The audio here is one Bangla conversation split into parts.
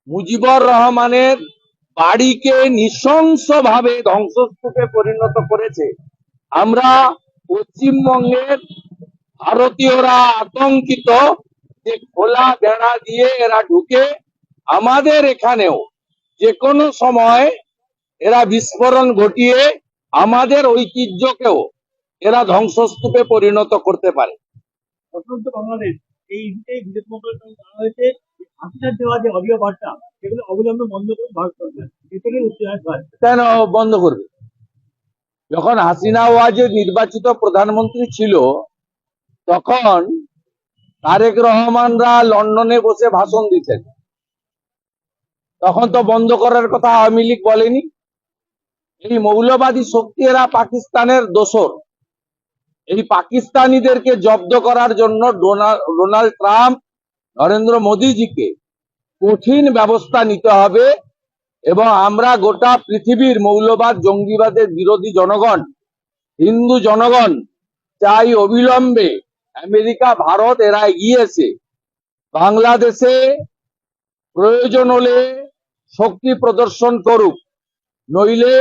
মুজিবুর রহমানের বাড়িকে নৃশংসভাবে ধ্বংসস্তূপে পরিণত করেছে। আমরা পশ্চিমবঙ্গের ভারতীয়রা আতঙ্কিত যে খোলা বেড়া দিয়ে এরা ঢুকে আমাদের এখানেও যে কোনো সময় এরা বিস্ফোরণ ঘটিয়ে আমাদের ঐতিহ্যকেও এরা ধ্বংসস্তূপে পরিণত করতে পারে। অত্যন্ত বাংলাদেশ এই বিদেশ মন্ত্রণালয় জানা হয়েছে হাসিনার দেওয়া যে অডিও বার্তা সেগুলো অবিলম্বে বন্ধ করুন ভারত সরকার। এ থেকে উচ্চাস হয়। কেন বন্ধ করবে? যখন হাসিনা ওয়াজেদ নির্বাচিত প্রধানমন্ত্রী ছিল তখন তারেক রহমানরা লন্ডনে বসে ভাষণ দিতেন, তখন তো বন্ধ করার কথা আওয়ামী লীগ বলেনি। এই মৌলবাদী শক্তি এরা পাকিস্তানের দোসর। এই পাকিস্তানিদেরকে জব্দ করার জন্য ডোনাল্ড ট্রাম্প নরেন্দ্র মোদীজিকে কঠিন ব্যবস্থা নিতে হবে এবং আমরা গোটা পৃথিবীর মৌলবাদ জঙ্গিবাদের বিরোধী জনগণ, হিন্দু জনগণ চাই অবিলম্বে আমেরিকা ভারত এরা এগিয়ে এসে বাংলাদেশে প্রয়োজন হলে শক্তি প্রদর্শন করুক, নইলে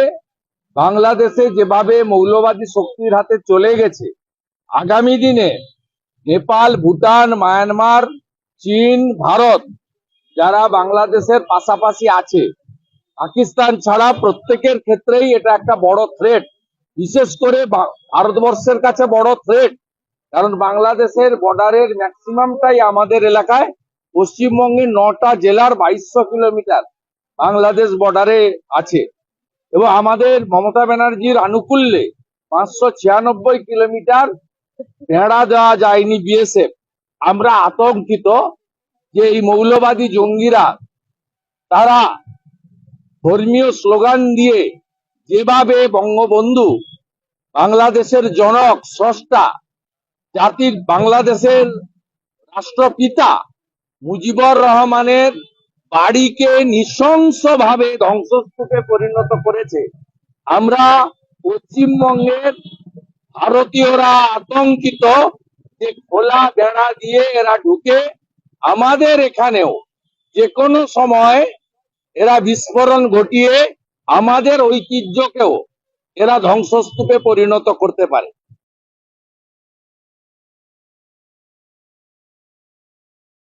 বাংলাদেশে যেভাবে মৌলবাদী শক্তির হাতে চলে গেছে আগামী দিনে নেপাল, ভুটান, মায়ানমার, চীন, ভারত যারা বাংলাদেশের পাশাপাশি আছে, পাকিস্তান ছাড়া প্রত্যেকের ক্ষেত্রেই এটা একটা বড় থ্রেট। বিশেষ করে ভারতবর্ষের কাছে বড় থ্রেট, কারণ বাংলাদেশের বর্ডারের ম্যাক্সিমামটাই আমাদের এলাকায়। পশ্চিমবঙ্গের 9টা জেলার 2200 কিলোমিটার বাংলাদেশ বর্ডারে আছে এবং আমাদের মমতা ব্যানার্জির আনুকূল্যে 596 কিলোমিটার বেড়া দেওয়া যায়নি বিএসএফ। আমরা আতঙ্কিত যে এই মৌলবাদী জঙ্গিরা তারা ধর্মীয় স্লোগান দিয়ে যেভাবে বঙ্গবন্ধু বাংলাদেশের জনক, স্রষ্টা, জাতির বাংলাদেশের রাষ্ট্রপিতা মুজিবুর রহমানের বাড়িকে নৃশংসভাবে ধ্বংসস্তূপে পরিণত করেছে, আমরা পশ্চিমবঙ্গের ভারতীয়রা আতঙ্কিত যে খোলা বেড়া দিয়ে এরা ঢুকে আমাদের এখানেও যে কোনো সময় এরা বিস্ফোরণ ঘটিয়ে আমাদের ঐতিহ্যকেও এরা ধ্বংসস্তূপে পরিণত করতে পারে।